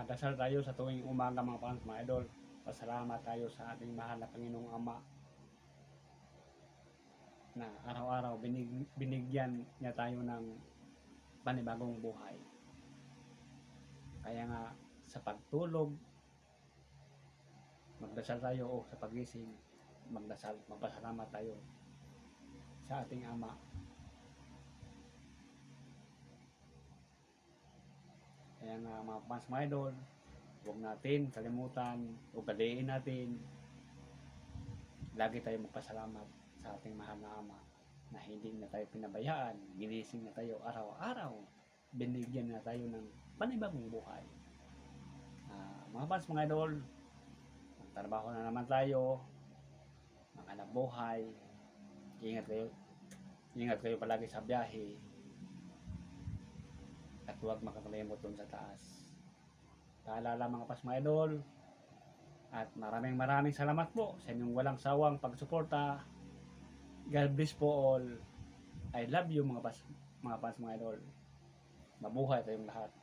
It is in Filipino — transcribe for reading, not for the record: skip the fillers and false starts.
Dasal tayo sa tuwing umaga mga fans, mga idol. Pasalamat tayo sa ating mahal na Panginoong Ama na araw-araw binigyan niya tayo ng panibagong buhay. Kaya nga sa pagtulog, magdasal tayo, o sa pagising, magdasal, magpasalamat tayo sa ating Ama. Kaya nga mga fans, mga idol, huwag natin kalimutan o galiin natin, lagi tayo magpasalamat sa ating mahal na Ama na hindi na tayo pinabayaan, ginising na tayo araw-araw, binigyan na tayo ng panibagong buhay. Mga fans, mga idol, magtrabaho na naman tayo, maghanap buhay, ingat kayo palagi sa biyahe, at huwag makakalimot dun sa taas. Paalala mga fans, mga idol, at maraming salamat po sa inyong walang sawang pagsuporta. God bless po all. I love you mga fans, mga idol. Mabuhay tayong lahat.